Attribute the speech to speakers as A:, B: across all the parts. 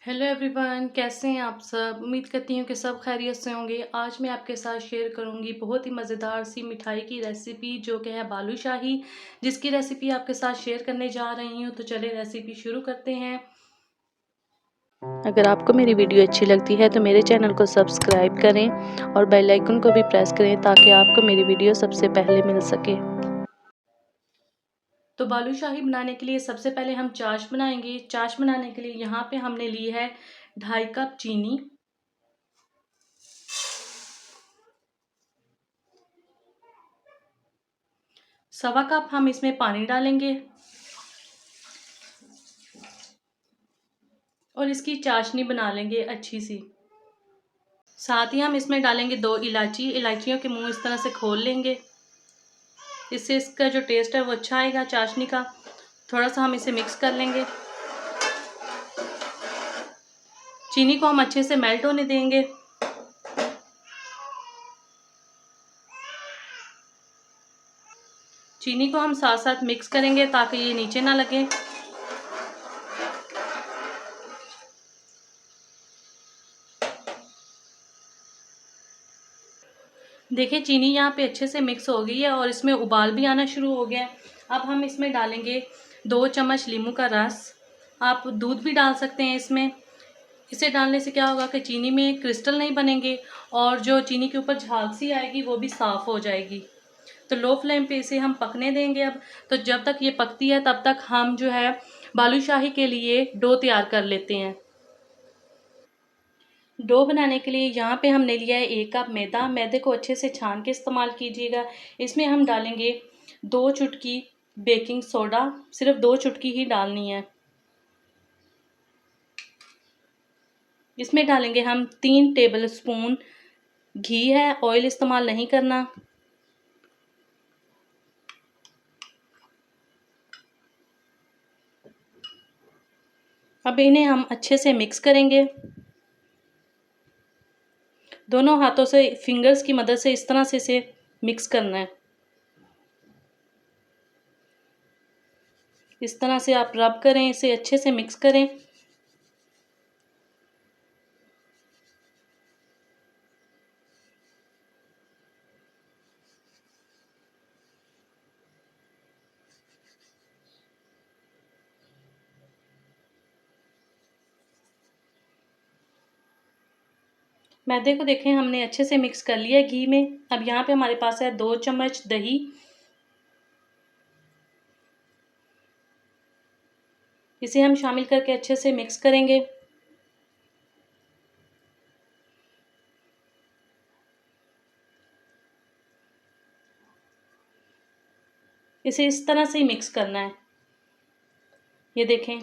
A: Hello everyone, कैसे हैं आप सब। उम्मीद करती हूँ कि सब खैरियत से होंगे। आज मैं आपके साथ शेयर करूँगी बहुत ही मज़ेदार सी मिठाई की रेसिपी जो कि है बालूशाही, जिसकी रेसिपी आपके साथ शेयर करने जा रही हूँ। तो चलिए रेसिपी शुरू करते हैं।
B: अगर आपको मेरी वीडियो अच्छी लगती है तो मेरे चैनल को सब्सक्राइब करें और बेल आइकन को भी प्रेस करें ताकि आपको मेरी वीडियो सबसे पहले मिल सके।
A: तो बालूशाही बनाने के लिए सबसे पहले हम चाश बनाएंगे। चाश बनाने के लिए यहाँ पे हमने ली है 2.5 कप चीनी, सवा कप हम इसमें पानी डालेंगे और इसकी चाशनी बना लेंगे अच्छी सी। साथ ही हम इसमें डालेंगे 2 इलायची। इलायचियों के मुंह इस तरह से खोल लेंगे, इससे इसका जो टेस्ट है वो अच्छा आएगा चाशनी का। थोड़ा सा हम इसे मिक्स कर लेंगे। चीनी को हम अच्छे से मेल्ट होने देंगे। चीनी को हम साथ साथ मिक्स करेंगे ताकि ये नीचे ना लगे। देखिए चीनी यहाँ पे अच्छे से मिक्स हो गई है और इसमें उबाल भी आना शुरू हो गया है। अब हम इसमें डालेंगे 2 चम्मच नींबू का रस। आप दूध भी डाल सकते हैं इसमें। इसे डालने से क्या होगा कि चीनी में क्रिस्टल नहीं बनेंगे और जो चीनी के ऊपर झाग सी आएगी वो भी साफ़ हो जाएगी। तो लो फ्लेम पे इसे हम पकने देंगे। अब तो जब तक ये पकती है तब तक हम जो है बालूशाही के लिए डो तैयार कर लेते हैं। डो बनाने के लिए यहाँ पे हमने लिया है 1 कप मैदा। मैदे को अच्छे से छान के इस्तेमाल कीजिएगा। इसमें हम डालेंगे 2 चुटकी बेकिंग सोडा, सिर्फ 2 चुटकी ही डालनी है। इसमें डालेंगे हम 3 टेबल स्पून घी है, ऑयल इस्तेमाल नहीं करना। अब इन्हें हम अच्छे से मिक्स करेंगे। दोनों हाथों से फिंगर्स की मदद से इस तरह से इसे मिक्स करना है। इस तरह से आप रब करें, इसे अच्छे से मिक्स करें। मैदे को देखें हमने अच्छे से मिक्स कर लिया है घी में। अब यहाँ पे हमारे पास है 2 चम्मच दही। इसे हम शामिल करके अच्छे से मिक्स करेंगे। इसे इस तरह से ही मिक्स करना है। ये देखें,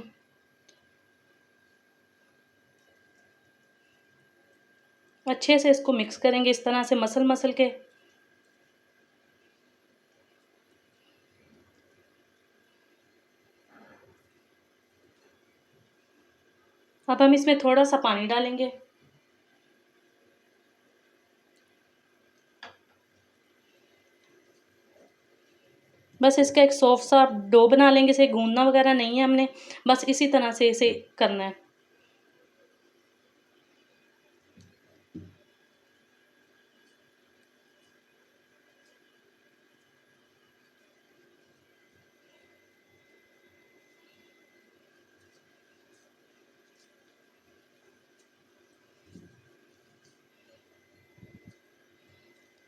A: अच्छे से इसको मिक्स करेंगे इस तरह से मसल मसल के। अब हम इसमें थोड़ा सा पानी डालेंगे। बस इसका एक सॉफ्ट सा डो बना लेंगे। इसे गूंदना वगैरह नहीं है हमने, बस इसी तरह से इसे करना है।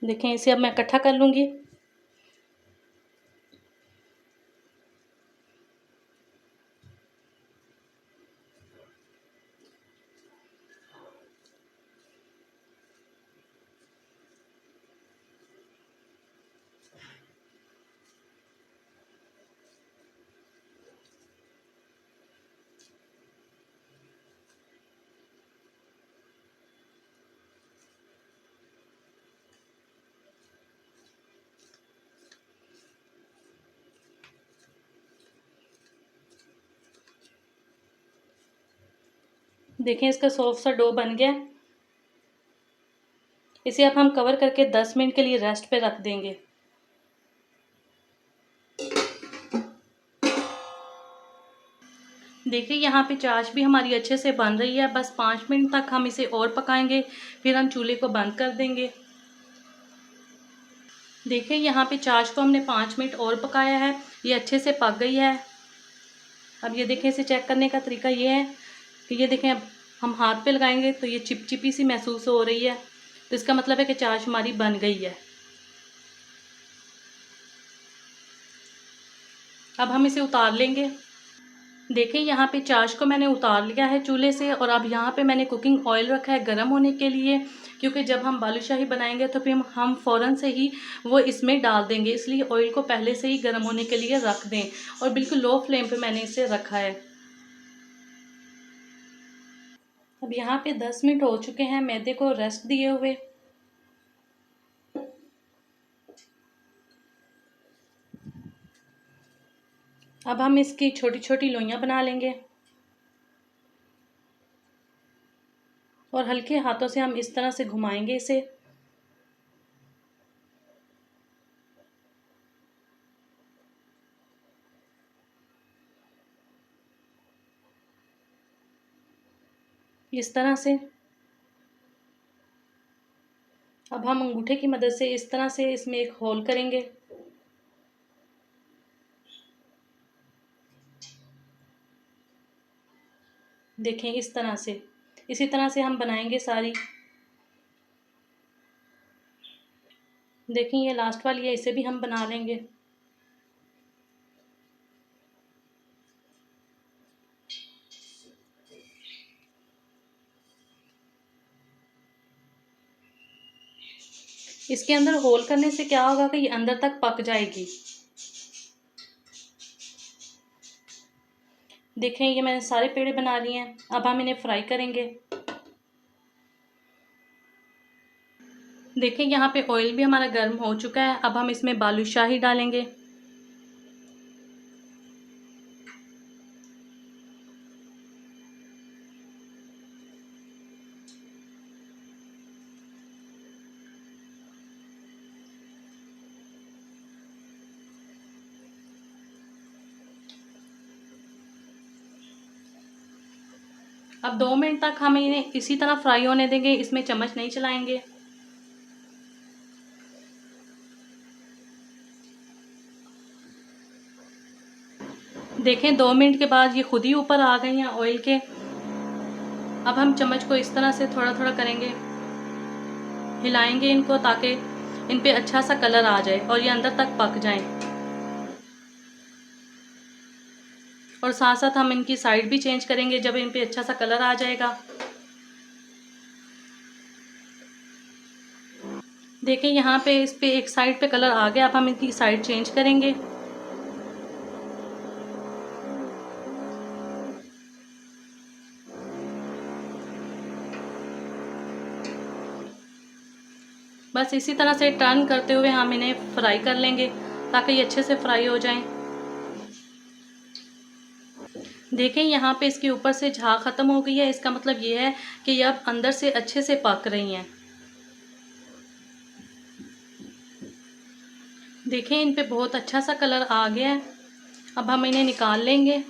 A: देखें, इसे अब मैं इकट्ठा कर लूँगी। देखें इसका सॉफ्ट सा डो बन गया। इसे अब हम कवर करके 10 मिनट के लिए रेस्ट पे रख देंगे। देखिए यहाँ पे चाश भी हमारी अच्छे से बन रही है। बस 5 मिनट तक हम इसे और पकाएंगे, फिर हम चूल्हे को बंद कर देंगे। देखिए यहाँ पे चाश को हमने 5 मिनट और पकाया है, ये अच्छे से पक गई है। अब ये देखें, इसे चेक करने का तरीका ये है कि ये देखें, अब हम हाथ पे लगाएंगे तो ये चिपचिपी सी महसूस हो रही है, तो इसका मतलब है कि चाश हमारी बन गई है। अब हम इसे उतार लेंगे। देखिए यहाँ पे चाश को मैंने उतार लिया है चूल्हे से, और अब यहाँ पे मैंने कुकिंग ऑयल रखा है गर्म होने के लिए, क्योंकि जब हम बालूशाही बनाएंगे तो फिर हम फ़ौरन से ही वो इसमें डाल देंगे, इसलिए ऑयल को पहले से ही गर्म होने के लिए रख दें। और बिल्कुल लो फ्लेम पे मैंने इसे रखा है। अब यहाँ पे 10 मिनट हो चुके हैं मैदे को रेस्ट दिए हुए। अब हम इसकी छोटी छोटी लोइयां बना लेंगे और हल्के हाथों से हम इस तरह से घुमाएंगे इसे। इस तरह से अब हम अंगूठे की मदद से इस तरह से इसमें एक होल करेंगे। देखें इस तरह से, इसी तरह से हम बनाएंगे सारी। देखें ये लास्ट वाली है, इसे भी हम बना लेंगे। इसके अंदर होल करने से क्या होगा कि ये अंदर तक पक जाएगी। देखें ये मैंने सारे पेड़े बना लिए हैं, अब हम इन्हें फ्राई करेंगे। देखें यहाँ पे ऑयल भी हमारा गर्म हो चुका है, अब हम इसमें बालूशाही डालेंगे। अब 2 मिनट तक हम इन्हें इसी तरह फ्राई होने देंगे, इसमें चम्मच नहीं चलाएंगे। देखें 2 मिनट के बाद ये खुद ही ऊपर आ गई हैं ऑयल के। अब हम चम्मच को इस तरह से थोड़ा थोड़ा करेंगे, हिलाएंगे इनको ताकि इन पे अच्छा सा कलर आ जाए और ये अंदर तक पक जाएं। और साथ साथ हम इनकी साइड भी चेंज करेंगे जब इन पे अच्छा सा कलर आ जाएगा। देखें यहाँ पे इस पे एक साइड पे कलर आ गया, अब हम इनकी साइड चेंज करेंगे। बस इसी तरह से टर्न करते हुए हम इन्हें फ्राई कर लेंगे ताकि ये अच्छे से फ्राई हो जाएं। देखें यहाँ पे इसके ऊपर से झाग ख़त्म हो गई है, इसका मतलब ये है कि ये अब अंदर से अच्छे से पक रही हैं। देखें इन पे बहुत अच्छा सा कलर आ गया है। अब हम इन्हें निकाल लेंगे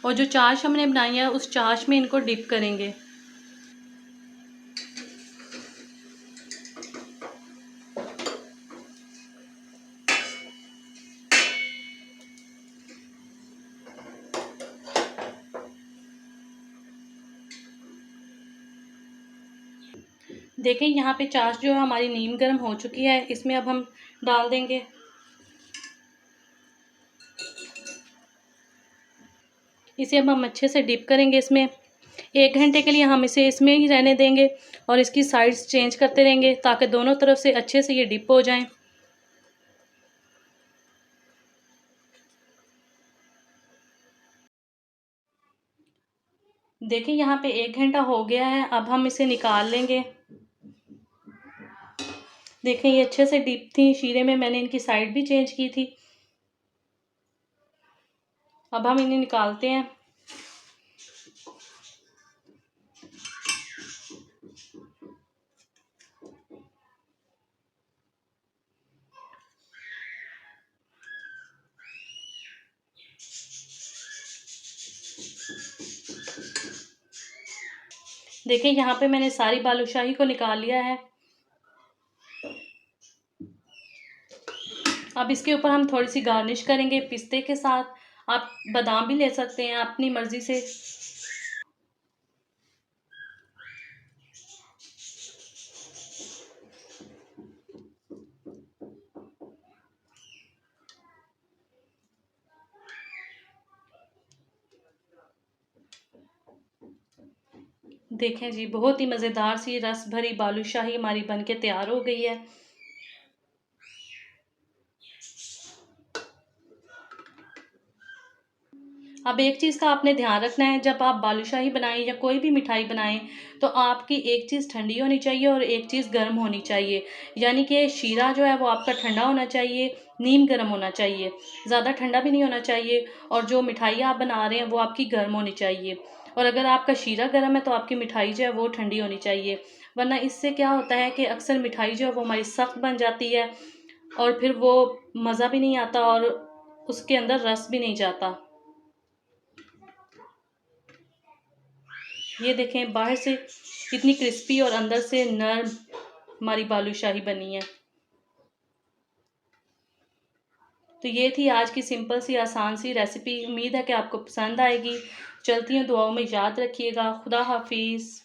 A: और जो चाश हमने बनाई है उस चाश में इनको डिप करेंगे। देखें यहाँ पे चाश जो है हमारी नीम गर्म हो चुकी है, इसमें अब हम डाल देंगे। इसे अब हम अच्छे से डिप करेंगे इसमें। 1 घंटे के लिए हम इसे इसमें ही रहने देंगे और इसकी साइड्स चेंज करते रहेंगे ताकि दोनों तरफ से अच्छे से ये डिप हो जाएं। देखिए यहाँ पे 1 घंटा हो गया है, अब हम इसे निकाल लेंगे। देखें ये अच्छे से डिप थी, शीरे में मैंने इनकी साइड भी चेंज की थी। अब हम इन्हें निकालते हैं। देखिए यहाँ पे मैंने सारी बालूशाही को निकाल लिया है। अब इसके ऊपर हम थोड़ी सी गार्निश करेंगे पिस्ते के साथ। आप बादाम भी ले सकते हैं अपनी मर्ज़ी से। देखें जी, बहुत ही मज़ेदार सी रस भरी बालूशाही हमारी बनके तैयार हो गई है। अब एक चीज़ का आपने ध्यान रखना है, जब आप बालूशाही बनाएं या कोई भी मिठाई बनाएं तो आपकी एक चीज़ ठंडी होनी चाहिए और एक चीज़ गर्म होनी चाहिए। यानी कि शीरा जो है वो आपका ठंडा होना चाहिए, नीम गर्म होना चाहिए, ज़्यादा ठंडा भी नहीं होना चाहिए। और जो मिठाई आप बना रहे हैं वो आपकी गर्म होनी चाहिए। और अगर आपका शीरा गर्म है तो आपकी मिठाई जो है वो ठंडी होनी चाहिए। वरना इससे क्या होता है कि अक्सर मिठाई जो है वो हमारी सख्त बन जाती है और फिर वो मज़ा भी नहीं आता और उसके अंदर रस भी नहीं जाता। ये देखें, बाहर से कितनी क्रिस्पी और अंदर से नर्म हमारी बालूशाही बनी है। तो ये थी आज की सिंपल सी आसान सी रेसिपी। उम्मीद है कि आपको पसंद आएगी। चलती हूँ, दुआओं में याद रखिएगा। खुदा हाफिज़।